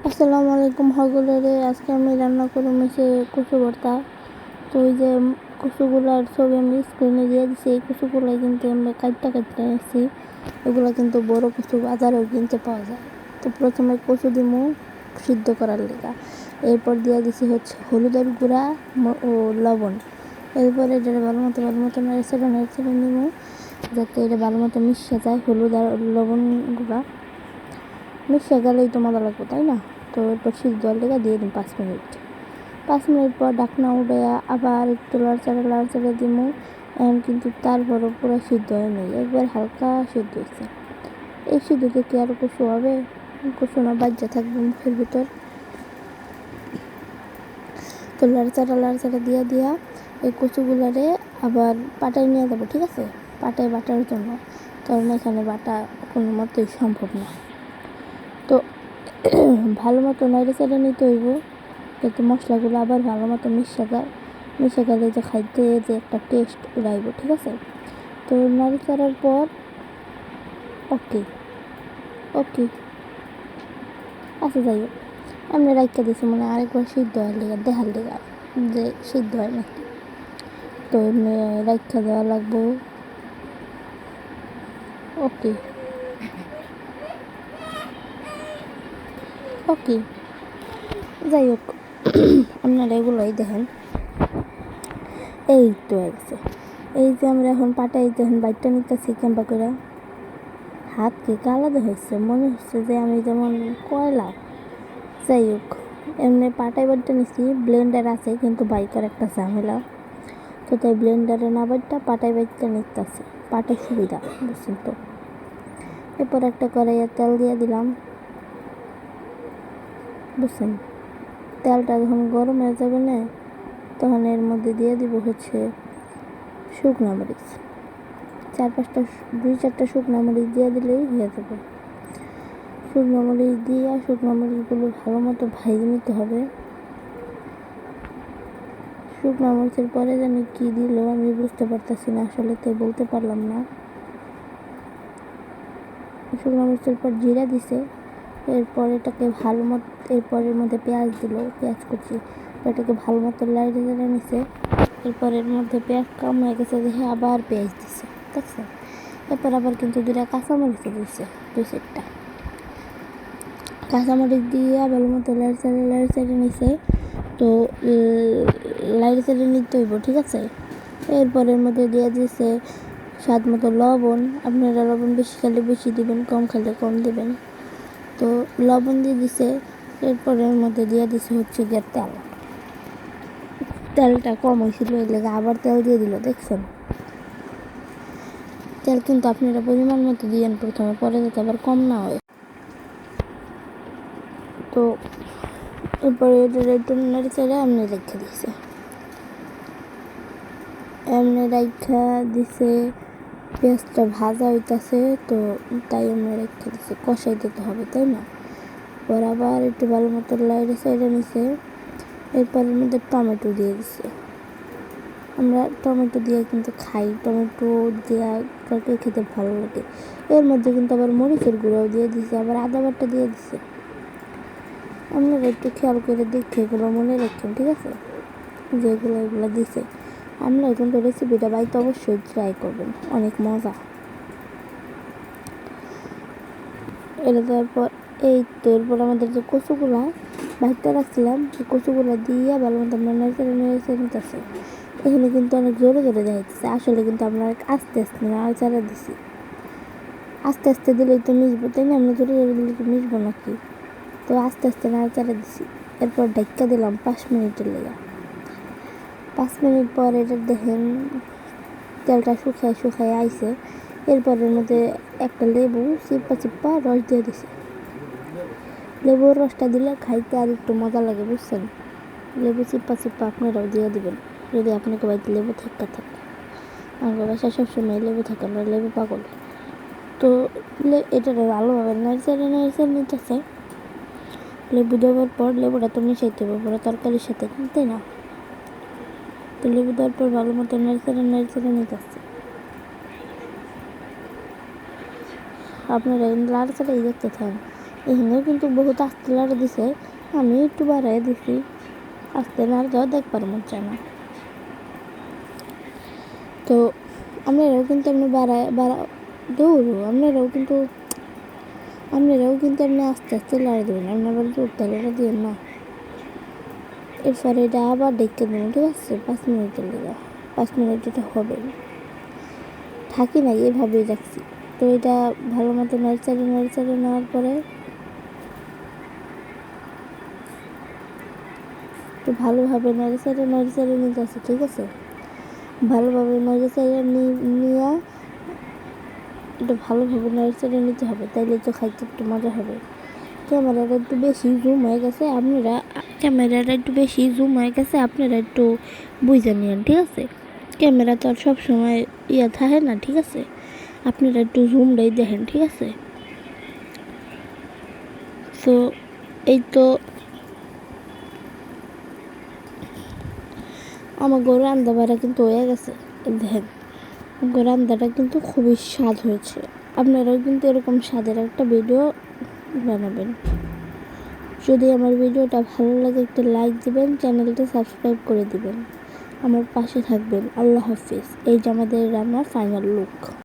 আসসালামু আলাইকুম সকলেরে। আজকে আমি রান্না করে মিশে কচু ভর্তা। তো ওই যে কচুগুলার ছবি আমি স্ক্রিনে দিয়ে দিচ্ছি। এই কচুগুলাই কিন্তু আমরা কাটতে নিচ্ছি। এগুলো কিন্তু বড় কচু বাজারেও কিনতে পাওয়া যায়। তো প্রথমে কচু দিমু সিদ্ধ করার লেগা, এরপর দিয়ে দিচ্ছি হচ্ছে হলুদের গুঁড়া ও লবণ। এরপরে এটা ভালো মতো নেড়ে নিমু, যাতে এটা ভালো মতো মিশে যায়। হলুদ আর লবণ গুঁড়া মিশে গেলেই তো মজা লাগবে, তাই না? তো এরপর সিদ্ধ লেগে দিয়ে দিন 5 মিনিট। 5 মিনিট পর ঢাকনা উঠে আবার একটু লাড়চাড়া দিমু। এখন কিন্তু তারপরও পুরো সিদ্ধ হয় নাই, একবার হালকা সিদ্ধ হয়েছে। এই সিদ্ধতে কি আর কচু হবে? কচু না বাজ্যা থাকবে মুখের ভিতর। তো লাড়চাড়া দিয়া এই কচুগুলারে আবার পাটায় নিয়ে যাবো, ঠিক আছে? পাটায় বাটার জন্য, কারণ এখানে বাটা কোনো মতেই সম্ভব না। তো ভালো মতো নেড়ে নিতে হইব, যাতে মশলাগুলো আবার ভালো মতো মিশে গেলে যে খাইতে যে একটা টেস্ট উড়াইব, ঠিক আছে? তো নাড়ি চাড়ার পর ওকে ওকে আচ্ছা, যাই হোক, এমনি রাইখা দিয়েছি মানে আরেকবার সিদ্ধ হয় লেগা দেখার লেগা যে সিদ্ধ হয় নাকি। তো এমনি রাইখা দেওয়া লাগবো। ওকে ওকে যাই হোক, আপনারা এগুলোই দেখেন। এই তো গেছে। এই যে আমরা এখন পাটাই দেখেন বাইকটা নিতেছি কেম্পা করে। হাত কি আলাদা হয়েছে, মনে হচ্ছে যে আমি যেমন কয়লা। যাই হোক, এমনি পাটাই বাড়িটা নিচ্ছি। ব্লেন্ডার আছে কিন্তু বাইকের একটা ঝামেলা, তো তাই ব্লেন্ডারে না বাড়িটা পাটাই বাড়িটা নিতেছি। পাটায় সুবিধা, বুঝছেন তো? এরপর একটা কড়াইয়ে তেল দিয়ে দিলাম, বুঝছেন? তেলটা যখন গরম হয়ে যাবে না, তখন এর মধ্যে দিয়ে দিব হচ্ছে শুকনো মরিচ। 2-4টা শুকনো মরিচ দিয়ে দিলেই হয়ে যাবে। শুকনো মরিচ দিয়ে শুকনো মরিচগুলো ভালো মতো ভেজে নিতে হবে। শুকনো মরিচের পরে জানি কী দিল আমি বুঝতে পারতেছি না আসলে, তো বলতে পারলাম না। শুকনো মরিচের পর জিরা দিছে। এরপর এটাকে ভালো মতো, এরপরের মধ্যে পেঁয়াজ দিল, পেঁয়াজ কুচি। এটাকে ভালো মতো লাড়িয়ে নিছে। এরপর এর মধ্যে পেঁয়াজ কম হয়ে গেছে দেখে আবার পেঁয়াজ দিছে, দেখছে? এরপর আবার কিন্তু 2টা কাঁচামরিচ দিছে, 2-4টা কাঁচামরিচ দিয়ে ভালো মতো লাড়িয়ে নিছে। তো লাড়িয়ে নিতে হইব, ঠিক আছে? এরপরের মধ্যে দিয়ে দিছে স্বাদ মতো লবণ। আপনারা লবণ বেশি খেলে বেশি দিবেন, কম খেলে কম দিবেন। তো লবণ দিয়ে দিছে। এরপরের মধ্যে দিয়ে দিছে হচ্ছে গিয়ে তেলটা কম হয়েছিল, এর লেগে আবার তেল দিয়ে দিল, দেখছেন? তেল কিন্তু আপনারা পরিমাণ মতো দিয়েন প্রথমে, পরে যাতে আবার কম না হয়। তো এরপরে একটু নেড়ে চেড়ে এমনি রেখে দিছে, পেঁয়াজটা ভাজা হইতাছে। তো তাই এমনি রেখে দিছে, কষাই দিতে হবে, তাই না? পর আবার একটু ভালো মতো লাইড়ে নিছে। এরপরের মধ্যে টমেটো দিয়ে দিছে। আমরা টমেটো দিয়ে কিন্তু খাই, টমেটো দেওয়া কাউকে খেতে ভালো লাগে। এর মধ্যে কিন্তু আবার মরিচের গুঁড়াও দিয়ে দিছে, আবার আদা বাটা দিয়ে দিছে। আপনারা একটু খেয়াল করে দেখে এগুলো মনে রাখেন, ঠিক আছে? যে এগুলো দিছে। আপনারা কিন্তু রেসিপিটা বাড়িতে অবশ্যই ট্রাই করবেন, অনেক মজা। এটা দেওয়ার পর এই তো এরপর আমাদের যে কচুগুলা ভাজতে রাখছিলাম, সেই কচুগুলা দিয়ে ভালো মতো আমরা নেড়ে নিতেছে। এখানে কিন্তু অনেক জোরে দেখাইতেছে, আসলে কিন্তু আমরা আস্তে আস্তে নাড়াচাড়া দিছি। আস্তে আস্তে দিলেই তো মিশবো, তাই না? আমরা জোরে দিলে কি মিশবো নাকি? তো আস্তে আস্তে নাড়াচাড়া দিছি। এরপর ঢাকা দিলাম 5 মিনিটের লেগে। 5 মিনিট পর এটা দেখেন তেলটা শুকায় আইছে। এরপরের মধ্যে একটা লেবু চিপ্পা রস দিয়ে দিছি। লেবুর রসটা দিলে খাইতে আর একটু মজা লাগে, বুঝছেন? লেবু চিপ্পা আপনারাও দিয়ে দিবেন, যদি আপনাকে বাড়িতে লেবু থাকে। আমার বাসায় সবসময় লেবু থাকে, আমরা লেবু পাগল। তো এটা ভালোভাবে নাড়িয়ে নিতেছে। লেবু দেওয়ার পর লেবুটা তো মিশাইতে হবে পুরো তরকারির সাথে, তাই না? তো লেবু দেওয়ার পর ভালো মতো নাড়িয়ে নিতেছে। আপনারা লাড়াচাড়াই দেখতে থাকেন। এখানেও কিন্তু বহুত আস্তে লাড়ে দিছে, আমি একটু বাড়াই দিছি, আস্তে নাড় দেওয়া দেখবার মন চায় না। তো আপনারাও কিন্তু আপনি দৌড়ো, আপনারাও কিন্তু আপনি আস্তে আস্তে লাড়ে দেবেন, আপনি আবার জোর তালাটা দিবেন না। এরপরে এটা আবার ডেকে দেবেন, ঠিক আছে? 5 মিনিটের লেগে, 5 মিনিট এটা হবে, থাকি না এভাবেই রাখছি। তো এটা ভালো মতো নাড়াচাড়া নেওয়ার পরে তো ভালোভাবে নাড়াচাড়া নিতে আছে, ঠিক আছে? ভালোভাবে নাড়াচাড়া নিয়ে এটা ভালোভাবে নাড়াচাড়া নিতে হবে, তাইলে তো খাইতে একটু মজা হবে। ক্যামেরাটা একটু বেশি জুম হয়ে গেছে, আপনারা একটু বুঝে নিন, ঠিক আছে? ক্যামেরা তো আর সবসময় থাকে না, ঠিক আছে? আপনারা একটু জুমটাই দেখেন, ঠিক আছে? তো এই তো আমার রান্না বাড়া কিন্তু হয়ে গেছে, দেখেন রান্নাটা কিন্তু খুবই স্বাদ হয়েছে। আপনারাও কিন্তু এরকম স্বাদের একটা ভিডিও বানাবেন। যদি আমার ভিডিওটা ভালো লাগে একটা লাইক দিবেন, চ্যানেলটা সাবস্ক্রাইব করে দিবেন, আমার পাশে থাকবেন। আল্লাহ হাফিজ। এই যে আমাদের রান্নার ফাইনাল লুক।